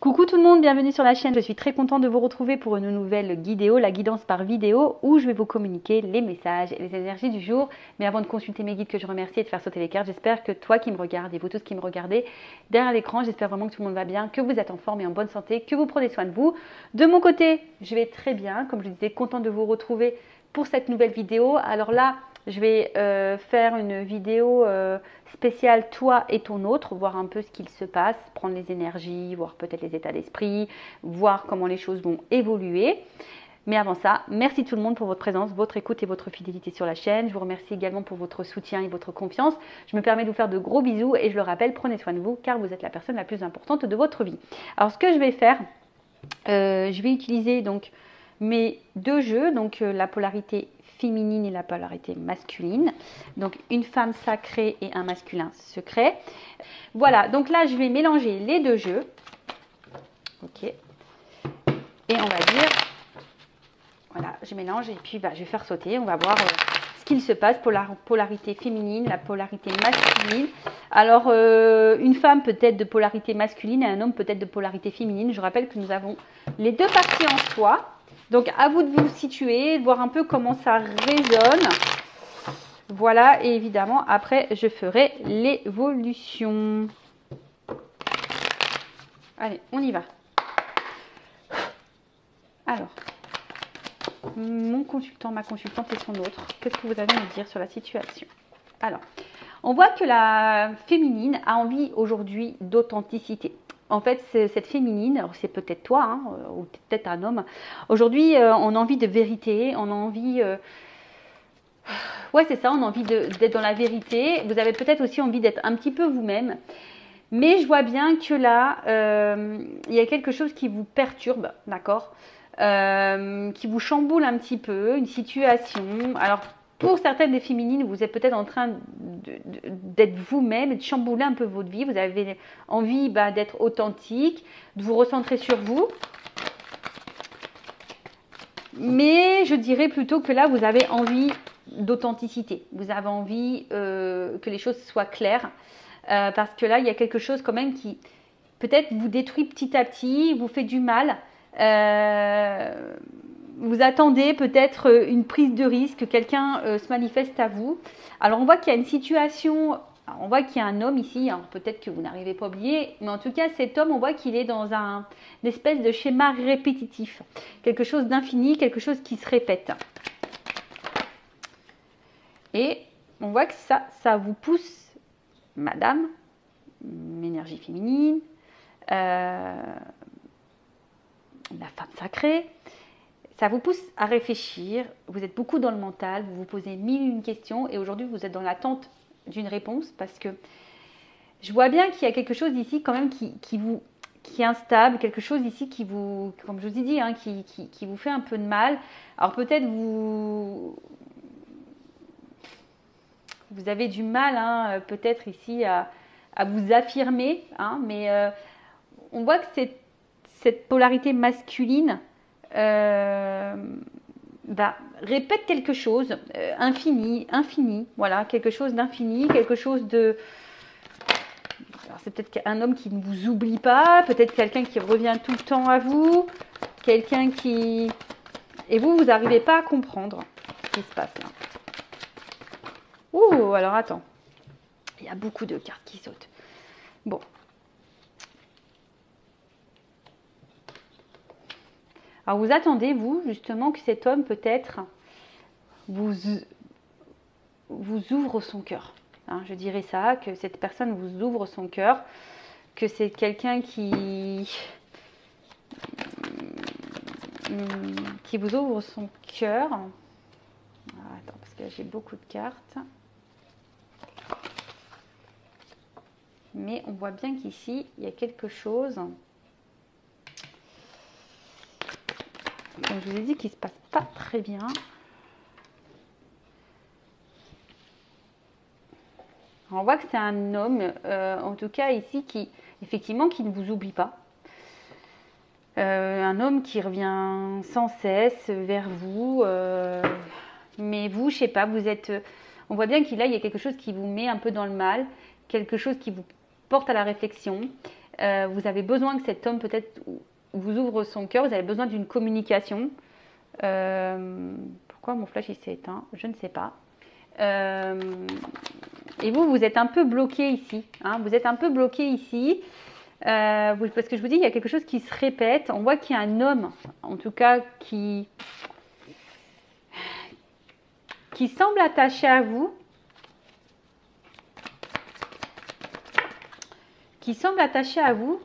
Coucou tout le monde, bienvenue sur la chaîne. Je suis très contente de vous retrouver pour une nouvelle vidéo, la guidance par vidéo, où je vais vous communiquer les messages et les énergies du jour. Mais avant de consulter mes guides que je remercie et de faire sauter les cartes, j'espère que toi qui me regardes et vous tous qui me regardez derrière l'écran, j'espère vraiment que tout le monde va bien, que vous êtes en forme et en bonne santé, que vous prenez soin de vous. De mon côté, je vais très bien, comme je disais, contente de vous retrouver pour cette nouvelle vidéo. Alors là, je vais faire une vidéo spéciale toi et ton autre, voir un peu ce qu'il se passe, prendre les énergies, voir peut-être les états d'esprit, voir comment les choses vont évoluer. Mais avant ça, merci tout le monde pour votre présence, votre écoute et votre fidélité sur la chaîne. Je vous remercie également pour votre soutien et votre confiance. Je me permets de vous faire de gros bisous et je le rappelle, prenez soin de vous car vous êtes la personne la plus importante de votre vie. Alors ce que je vais faire, je vais utiliser donc mes deux jeux, donc la polarité féminine et la polarité masculine, donc une femme sacrée et un masculin secret. Voilà, donc là je vais mélanger les deux jeux, ok, et on va dire, voilà, je mélange et puis je vais faire sauter, on va voir ce qu'il se passe pour la polarité féminine, la polarité masculine. Alors une femme peut être de polarité masculine et un homme peut être de polarité féminine. Je rappelle que nous avons les deux parties en soi. Donc, à vous de vous situer, de voir un peu comment ça résonne. Voilà, et évidemment, après, je ferai l'évolution. Allez, on y va. Alors, mon consultant, ma consultante et son autre, qu'est-ce que vous avez à me dire sur la situation? Alors, on voit que la féminine a envie aujourd'hui d'authenticité. En fait, cette féminine, c'est peut-être toi, hein, ou peut-être un homme. Aujourd'hui, on a envie de vérité, on a envie... ouais, c'est ça, on a envie d'être dans la vérité. Vous avez peut-être aussi envie d'être un petit peu vous-même. Mais je vois bien que là, il y a quelque chose qui vous perturbe, d'accord, qui vous chamboule un petit peu, une situation. Alors, pour certaines des féminines, vous êtes peut-être en train d'être vous-même et de chambouler un peu votre vie. Vous avez envie d'être authentique, de vous recentrer sur vous. Mais je dirais plutôt que là, vous avez envie d'authenticité. Vous avez envie que les choses soient claires. Parce que là, il y a quelque chose quand même qui peut-être vous détruit petit à petit, vous fait du mal. Vous attendez peut-être une prise de risque, quelqu'un se manifeste à vous. Alors on voit qu'il y a une situation, on voit qu'il y a un homme ici, peut-être que vous n'arrivez pas à oublier, mais en tout cas cet homme, on voit qu'il est dans une espèce de schéma répétitif, quelque chose d'infini, quelque chose qui se répète. Et on voit que ça vous pousse, madame, énergie féminine, la femme sacrée, ça vous pousse à réfléchir, vous êtes beaucoup dans le mental, vous vous posez mille et une questions et aujourd'hui vous êtes dans l'attente d'une réponse parce que je vois bien qu'il y a quelque chose ici quand même qui est instable, quelque chose ici qui vous, comme je vous ai dit, hein, qui vous fait un peu de mal. Alors peut-être vous avez du mal, hein, peut-être ici à vous affirmer, hein, mais on voit que cette polarité masculine répète quelque chose, infini, voilà, quelque chose d'infini, quelque chose de... Alors c'est peut-être un homme qui ne vous oublie pas, peut-être quelqu'un qui revient tout le temps à vous, quelqu'un qui... Et vous n'arrivez pas à comprendre ce qui se passe là. Ouh, alors attends, il y a beaucoup de cartes qui sautent. Bon. Alors vous attendez, vous, justement, que cet homme peut-être vous ouvre son cœur. Hein, je dirais ça, que cette personne vous ouvre son cœur, que c'est quelqu'un qui vous ouvre son cœur. Attends, parce que j'ai beaucoup de cartes. Mais on voit bien qu'ici, il y a quelque chose... Comme je vous ai dit, qui ne se passe pas très bien. On voit que c'est un homme, en tout cas ici, effectivement, qui ne vous oublie pas. Un homme qui revient sans cesse vers vous. Mais vous, je ne sais pas, vous êtes... on voit bien qu'il y a quelque chose qui vous met un peu dans le mal, quelque chose qui vous porte à la réflexion. Vous avez besoin que cet homme peut-être vous ouvre son cœur, vous avez besoin d'une communication. Pourquoi mon flash il s'est éteint? Je ne sais pas. Et vous êtes un peu bloqué ici. Hein, vous êtes un peu bloqué ici. Parce que je vous dis, il y a quelque chose qui se répète. On voit qu'il y a un homme, en tout cas, qui semble attaché à vous. Qui semble attaché à vous,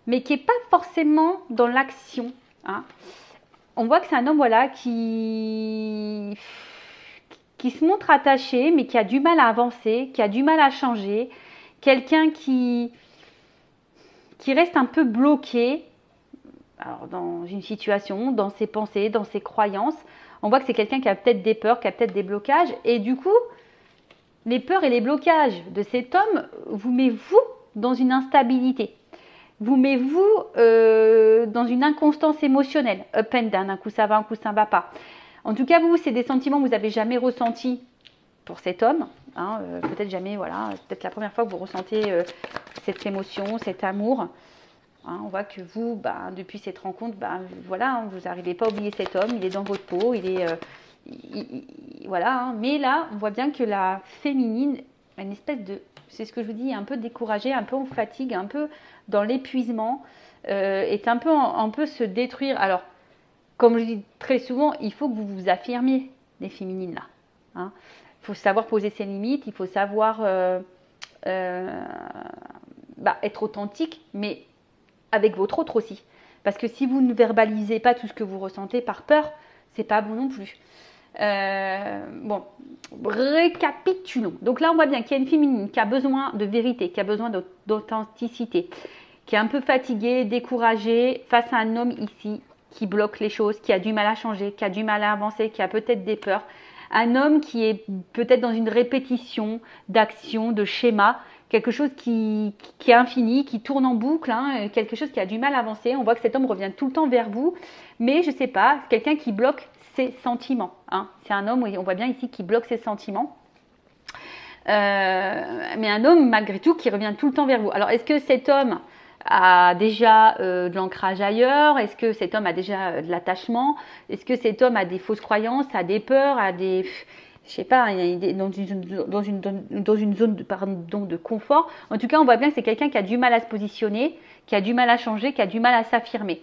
mais qui n'est pas forcément dans l'action. Hein. On voit que c'est un homme, voilà, qui se montre attaché, mais qui a du mal à avancer, qui a du mal à changer. Quelqu'un qui reste un peu bloqué alors, dans une situation, dans ses pensées, dans ses croyances. On voit que c'est quelqu'un qui a peut-être des peurs, qui a peut-être des blocages. Et du coup, les peurs et les blocages de cet homme vous met vous dans une instabilité. Vous met vous dans une inconstance émotionnelle. Up and down, un coup ça va, un coup ça ne va pas. En tout cas, vous, c'est des sentiments que vous n'avez jamais ressentis pour cet homme. Hein, peut-être jamais, voilà, peut-être la première fois que vous ressentez cette émotion, cet amour. Hein, on voit que vous, depuis cette rencontre, voilà, hein, vous n'arrivez pas à oublier cet homme, il est dans votre peau, il est... voilà, hein. Mais là, on voit bien que la féminine, une espèce de... C'est ce que je vous dis, un peu découragée, un peu en fatigue, un peu dans l'épuisement, est un peu se détruire. Alors, comme je dis très souvent, il faut que vous vous affirmiez, les féminines là. Hein. Il faut savoir poser ses limites, il faut savoir être authentique, mais avec votre autre aussi. Parce que si vous ne verbalisez pas tout ce que vous ressentez par peur, c'est pas bon non plus. Bon, récapitulons. Donc là, on voit bien qu'il y a une féminine qui a besoin de vérité, qui a besoin d'authenticité, qui est un peu fatiguée, découragée face à un homme ici qui bloque les choses, qui a du mal à changer, qui a du mal à avancer, qui a peut-être des peurs. Un homme qui est peut-être dans une répétition d'actions, de schémas, quelque chose qui est infini, qui tourne en boucle, hein, quelque chose qui a du mal à avancer. On voit que cet homme revient tout le temps vers vous, mais je ne sais pas, c'est quelqu'un qui bloque ses sentiments. Hein. C'est un homme, on voit bien ici, qui bloque ses sentiments. Mais un homme, malgré tout, qui revient tout le temps vers vous. Alors, est-ce que cet homme a déjà de l'ancrage ailleurs? Est-ce que cet homme a déjà de l'attachement? Est-ce que cet homme a des fausses croyances, a des peurs, a des... Je sais pas, dans une zone de confort. En tout cas, on voit bien que c'est quelqu'un qui a du mal à se positionner, qui a du mal à changer, qui a du mal à s'affirmer.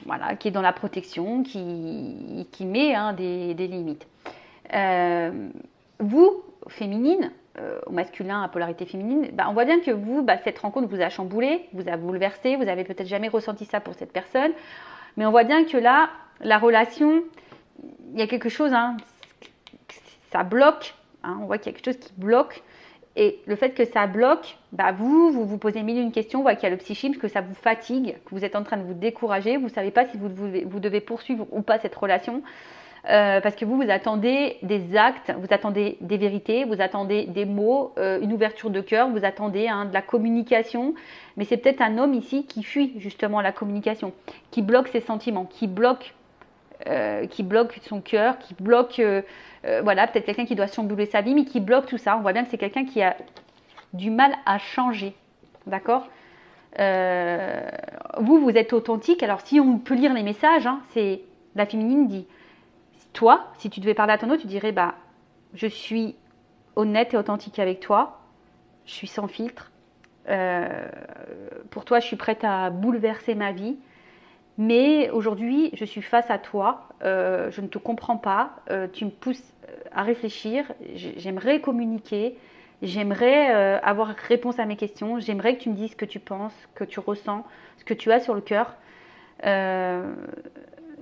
Voilà, qui est dans la protection, qui met des limites. Vous, féminine, au masculin à polarité féminine, on voit bien que vous, cette rencontre vous a chamboulé, vous a bouleversé, vous avez peut-être jamais ressenti ça pour cette personne, mais on voit bien que là, la relation, il y a quelque chose, ça bloque, on voit qu'il y a quelque chose qui bloque, et le fait que ça bloque, vous posez mille et une questions, on voit qu'il y a le psychisme, que ça vous fatigue, que vous êtes en train de vous décourager, vous ne savez pas si vous devez poursuivre ou pas cette relation, parce que vous attendez des actes, vous attendez des vérités, vous attendez des mots, une ouverture de cœur, vous attendez de la communication, mais c'est peut-être un homme ici qui fuit justement la communication, qui bloque ses sentiments, qui bloque son cœur, qui bloque, voilà, peut-être quelqu'un qui doit chambouler sa vie, mais qui bloque tout ça. On voit bien que c'est quelqu'un qui a du mal à changer, d'accord? Vous êtes authentique. Alors, si on peut lire les messages, c'est la féminine dit, toi, si tu devais parler à ton autre, tu dirais, je suis honnête et authentique avec toi, je suis sans filtre, pour toi, je suis prête à bouleverser ma vie. Mais aujourd'hui, je suis face à toi, je ne te comprends pas, tu me pousses à réfléchir, j'aimerais communiquer, j'aimerais avoir réponse à mes questions, j'aimerais que tu me dises ce que tu penses, ce que tu ressens, ce que tu as sur le cœur.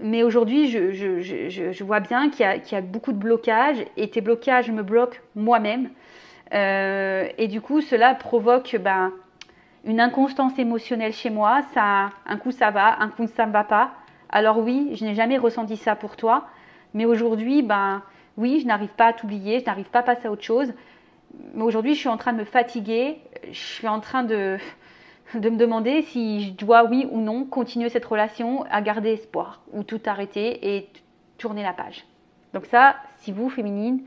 Mais aujourd'hui, je vois bien qu'il y a beaucoup de blocages, et tes blocages me bloquent moi-même. Et du coup, cela provoque... une inconstance émotionnelle chez moi, un coup ça va, un coup ça ne va pas. Alors oui, je n'ai jamais ressenti ça pour toi, mais aujourd'hui, oui, je n'arrive pas à t'oublier, je n'arrive pas à passer à autre chose. Mais aujourd'hui, je suis en train de me fatiguer, je suis en train de me demander si je dois, oui ou non, continuer cette relation, à garder espoir, ou tout arrêter et tourner la page. Donc ça, si vous, féminine,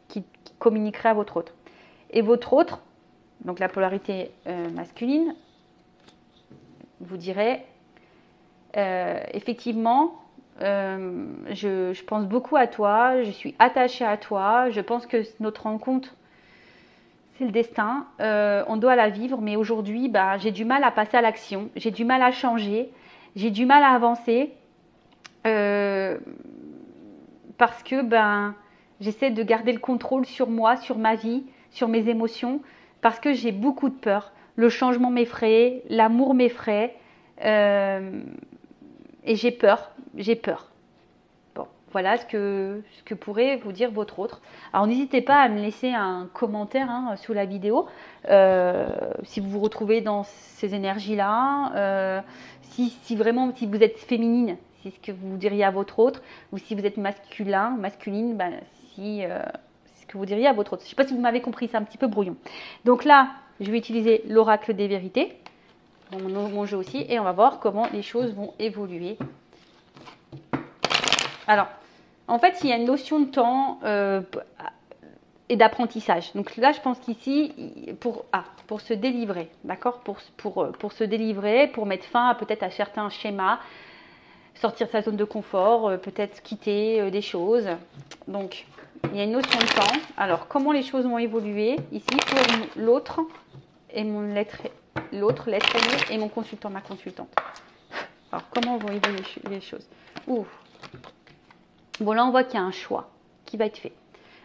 qui communiquerez à votre autre. Et votre autre, donc la polarité masculine, vous direz, effectivement, je pense beaucoup à toi, je suis attachée à toi, je pense que notre rencontre, c'est le destin, on doit la vivre, mais aujourd'hui, bah, j'ai du mal à passer à l'action, j'ai du mal à changer, j'ai du mal à avancer, parce que ben, j'essaie de garder le contrôle sur moi, sur ma vie, sur mes émotions, parce que j'ai beaucoup de peur. Le changement m'effraie, l'amour m'effraie, et j'ai peur, j'ai peur. Bon, voilà ce que pourrait vous dire votre autre. Alors n'hésitez pas à me laisser un commentaire sous la vidéo si vous vous retrouvez dans ces énergies-là, si vraiment si vous êtes féminine, c'est ce que vous diriez à votre autre, ou si vous êtes masculine, ben, c'est ce que vous diriez à votre autre. Je ne sais pas si vous m'avez compris, c'est un petit peu brouillon. Donc là, je vais utiliser l'oracle des vérités, mon jeu aussi, et on va voir comment les choses vont évoluer. Alors, en fait, il y a une notion de temps et d'apprentissage. Donc là, je pense qu'ici, pour se délivrer, d'accord, pour se délivrer, pour mettre fin peut-être à certains schémas, sortir de sa zone de confort, peut-être quitter des choses. Donc, il y a une notion de temps. Alors, comment les choses vont évoluer ici pour l'autre et l'autre, l'être aimé et mon consultant, ma consultante. Alors, comment vont évoluer les choses? Ouh. Bon, là, on voit qu'il y a un choix qui va être fait.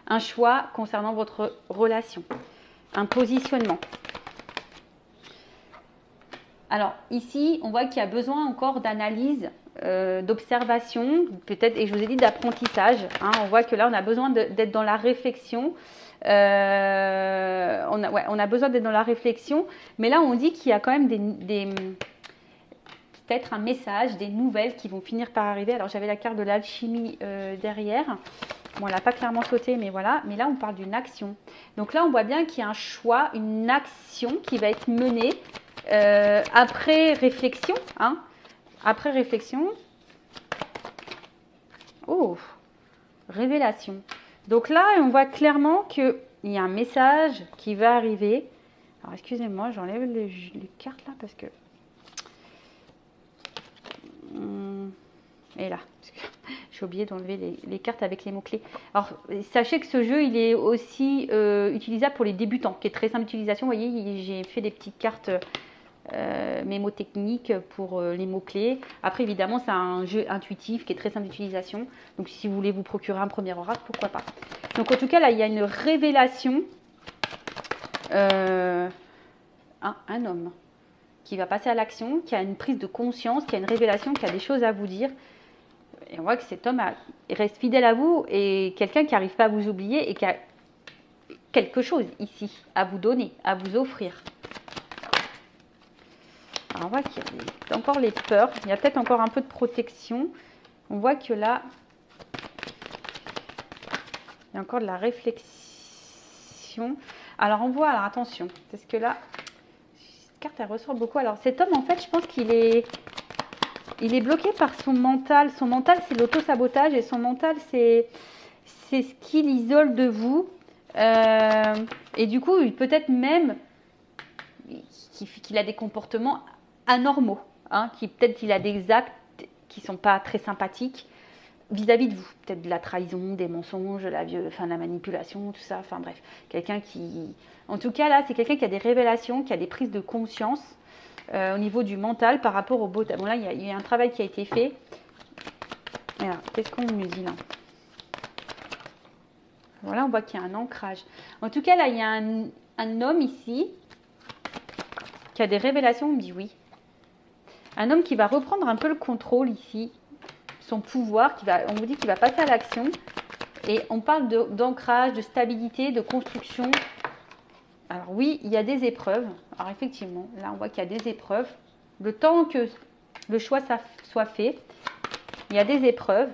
Un choix concernant votre relation. Un positionnement. Alors, ici, on voit qu'il y a besoin encore d'analyse, d'observation, peut-être, et je vous ai dit d'apprentissage. On voit que là, on a besoin d'être dans la réflexion. On a besoin d'être dans la réflexion. Mais là, on dit qu'il y a quand même peut-être un message, des nouvelles qui vont finir par arriver. Alors j'avais la carte de l'alchimie derrière. Bon, elle n'a pas clairement sauté, mais voilà. Mais là, on parle d'une action. Donc là, on voit bien qu'il y a un choix, une action qui va être menée après réflexion. Après réflexion. Oh, révélation. Donc là, on voit clairement qu'il y a un message qui va arriver. Alors, excusez-moi, j'enlève les cartes là parce que... Et là, j'ai oublié d'enlever les cartes avec les mots-clés. Alors, sachez que ce jeu, il est aussi utilisable pour les débutants, qui est très simple d'utilisation. Vous voyez, j'ai fait des petites cartes mémotechniques pour les mots-clés. Après, évidemment, c'est un jeu intuitif qui est très simple d'utilisation. Donc, si vous voulez vous procurer un premier oracle, pourquoi pas. Donc, en tout cas, là, il y a une révélation. Un homme qui va passer à l'action, qui a une prise de conscience, qui a une révélation, qui a des choses à vous dire. Et on voit que cet homme reste fidèle à vous et quelqu'un qui n'arrive pas à vous oublier et qui a quelque chose ici à vous donner, à vous offrir. Alors on voit qu'il y a encore les peurs, il y a peut-être encore un peu de protection. On voit que là, il y a encore de la réflexion. Alors on voit, alors attention, parce que là, carte elle ressort beaucoup. Alors cet homme en fait je pense qu'il est bloqué par son mental. Son mental c'est l'auto-sabotage et son mental c'est ce qu'il isole de vous et du coup peut-être même qu'il a des comportements anormaux, peut-être qu'il a des actes qui sont pas très sympathiques vis-à-vis de vous, peut-être de la trahison, des mensonges, la manipulation, tout ça, enfin bref, quelqu'un qui... En tout cas là, c'est quelqu'un qui a des révélations, qui a des prises de conscience au niveau du mental par rapport au beau... Bon là, il y a un travail qui a été fait. Alors, qu'est-ce qu'on nous dit là? Voilà, on voit qu'il y a un ancrage. En tout cas là, il y a un homme ici qui a des révélations, on me dit oui. Un homme qui va reprendre un peu le contrôle ici, son pouvoir, on vous dit qu'il va passer à l'action et on parle d'ancrage, de stabilité, de construction. Alors oui, il y a des épreuves. Alors effectivement, là on voit qu'il y a des épreuves. Le temps que le choix soit fait, il y a des épreuves.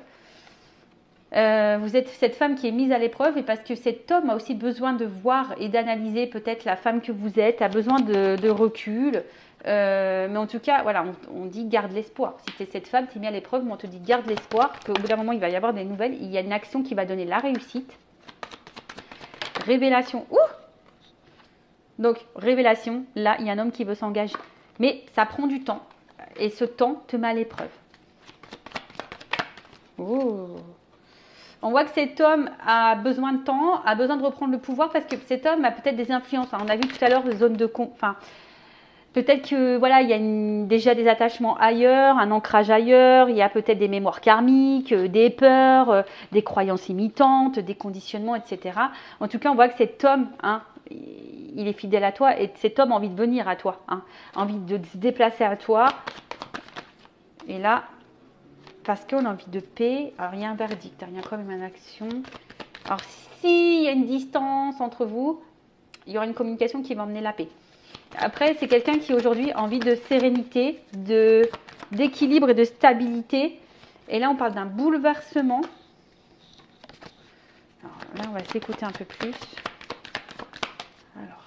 Vous êtes cette femme qui est mise à l'épreuve et parce que cet homme a aussi besoin de voir et d'analyser peut-être la femme que vous êtes, a besoin de recul. Mais en tout cas, voilà, on dit garde l'espoir. Si c'est cette femme qui est mise à l'épreuve, on te dit garde l'espoir, qu'au bout d'un moment, il va y avoir des nouvelles. Il y a une action qui va donner la réussite. Révélation. Ouh! Donc, révélation, là, il y a un homme qui veut s'engager. Mais ça prend du temps. et ce temps te met à l'épreuve. Oh. On voit que cet homme a besoin de temps, a besoin de reprendre le pouvoir parce que cet homme a peut-être des influences. On a vu tout à l'heure zone de peut-être que voilà, il y a déjà des attachements ailleurs, un ancrage ailleurs, il y a peut-être des mémoires karmiques, des peurs, des croyances imitantes, des conditionnements, etc. En tout cas, on voit que cet homme, hein, il est fidèle à toi et cet homme a envie de venir à toi, hein, envie de se déplacer à toi. Et là, parce qu'on a envie de paix, alors il y a un verdict, il y a quand même une action. Alors s'il y a une distance entre vous, il y aura une communication qui va emmener la paix. Après, c'est quelqu'un qui aujourd'hui a envie de sérénité, d'équilibre et de stabilité. Et là, on parle d'un bouleversement. Alors là, on va s'écouter un peu plus. Alors,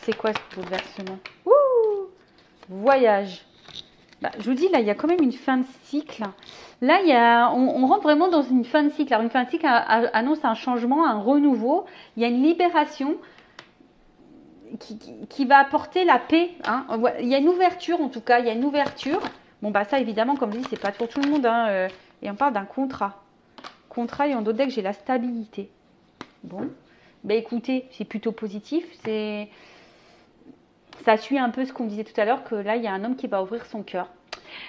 c'est quoi ce bouleversement? Ouh, voyage. Bah, je vous dis, là, il y a quand même une fin de cycle. Là, on rentre vraiment dans une fin de cycle. Alors, une fin de cycle annonce un changement, un renouveau. Il y a une libération qui va apporter la paix. Hein. Il y a une ouverture, en tout cas. Il y a une ouverture. Bon, bah ça, évidemment, comme je dis, c'est pas pour tout le monde. Hein. Et on parle d'un contrat. Contrat, et en d'autres decks, j'ai la stabilité. Bon. Bah, écoutez, c'est plutôt positif. Ça suit un peu ce qu'on disait tout à l'heure, que là, il y a un homme qui va ouvrir son cœur.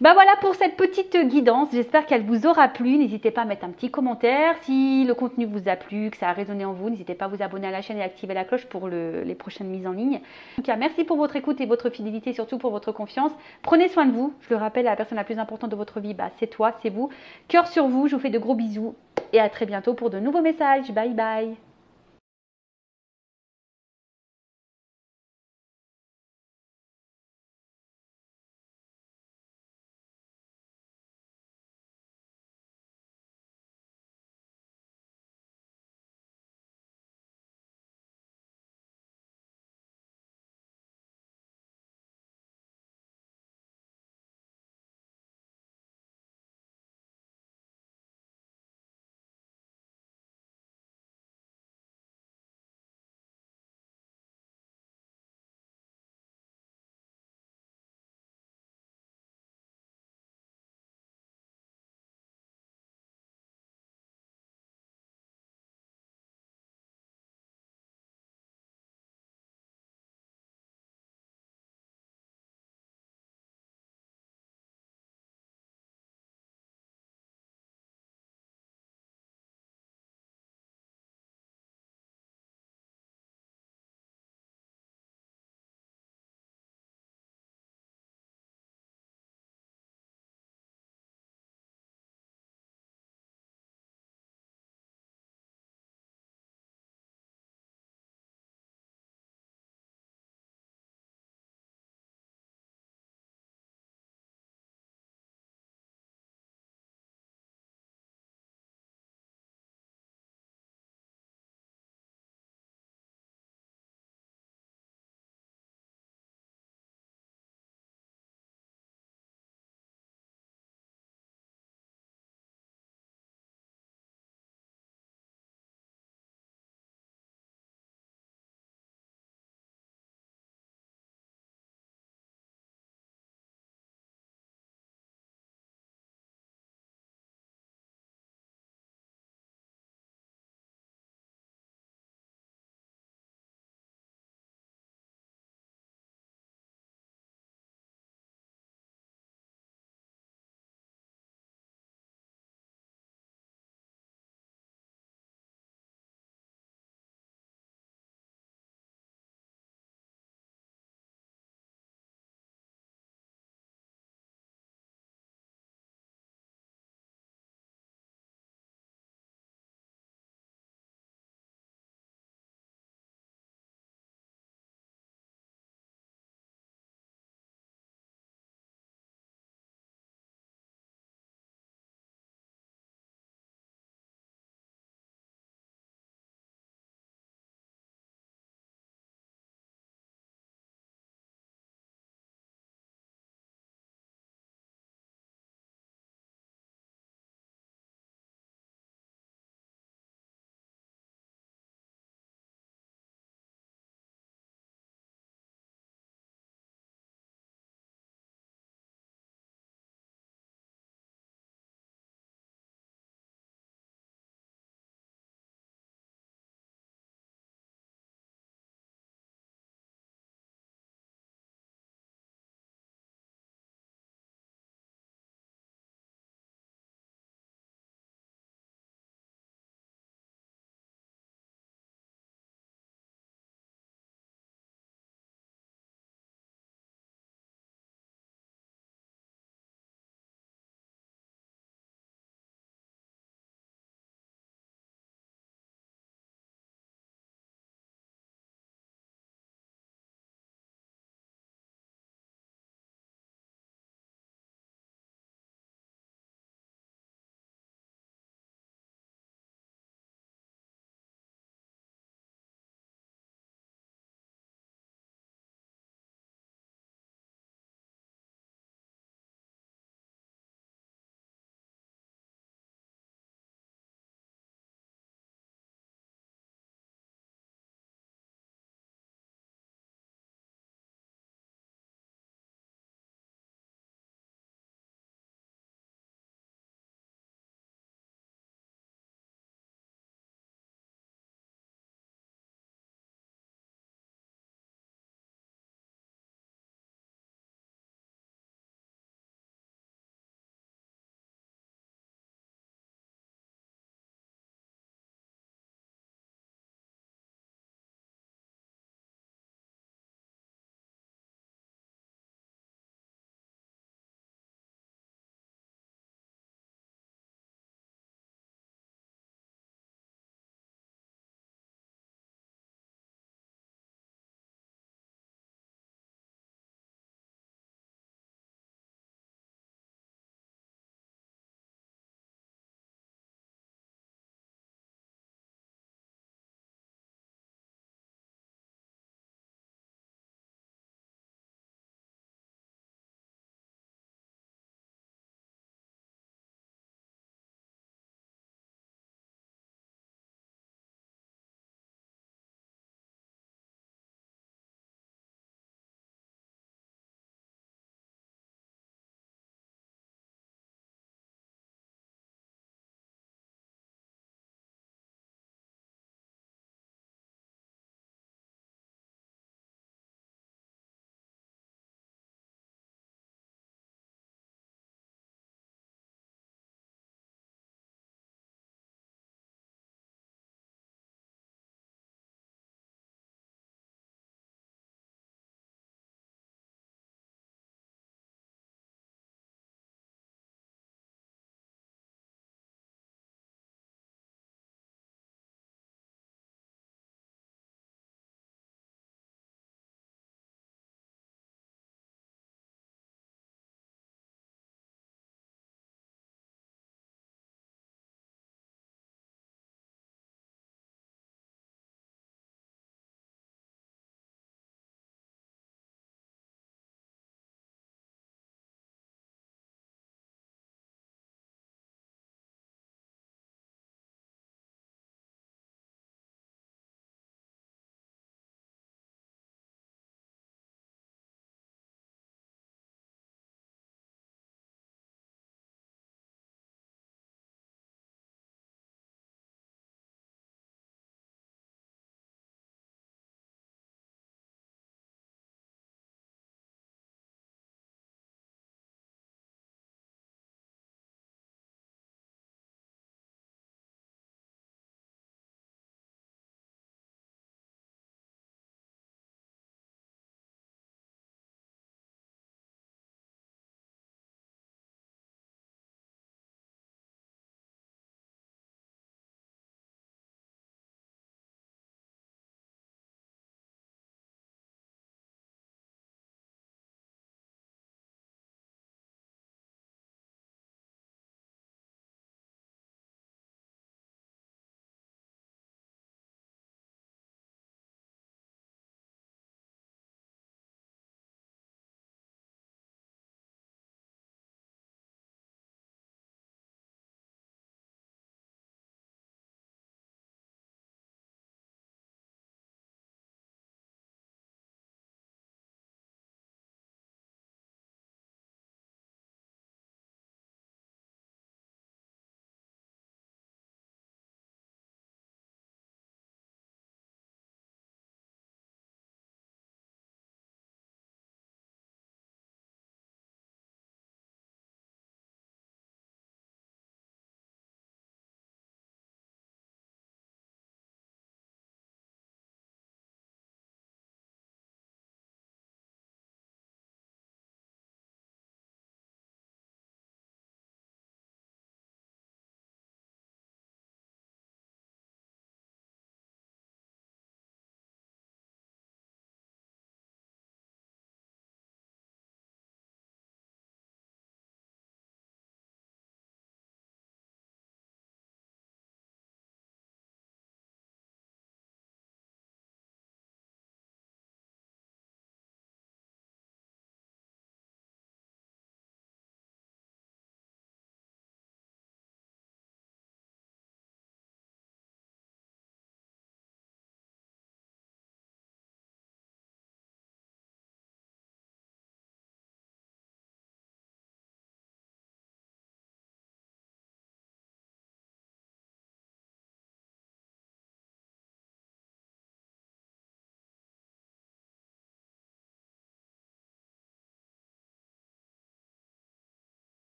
Ben voilà pour cette petite guidance. J'espère qu'elle vous aura plu. N'hésitez pas à mettre un petit commentaire. Si le contenu vous a plu, que ça a résonné en vous, n'hésitez pas à vous abonner à la chaîne et activer la cloche pour les prochaines mises en ligne. En tout cas, merci pour votre écoute et votre fidélité, surtout pour votre confiance. Prenez soin de vous. Je le rappelle, la personne la plus importante de votre vie, bah, c'est toi, c'est vous. Cœur sur vous. Je vous fais de gros bisous et à très bientôt pour de nouveaux messages. Bye bye.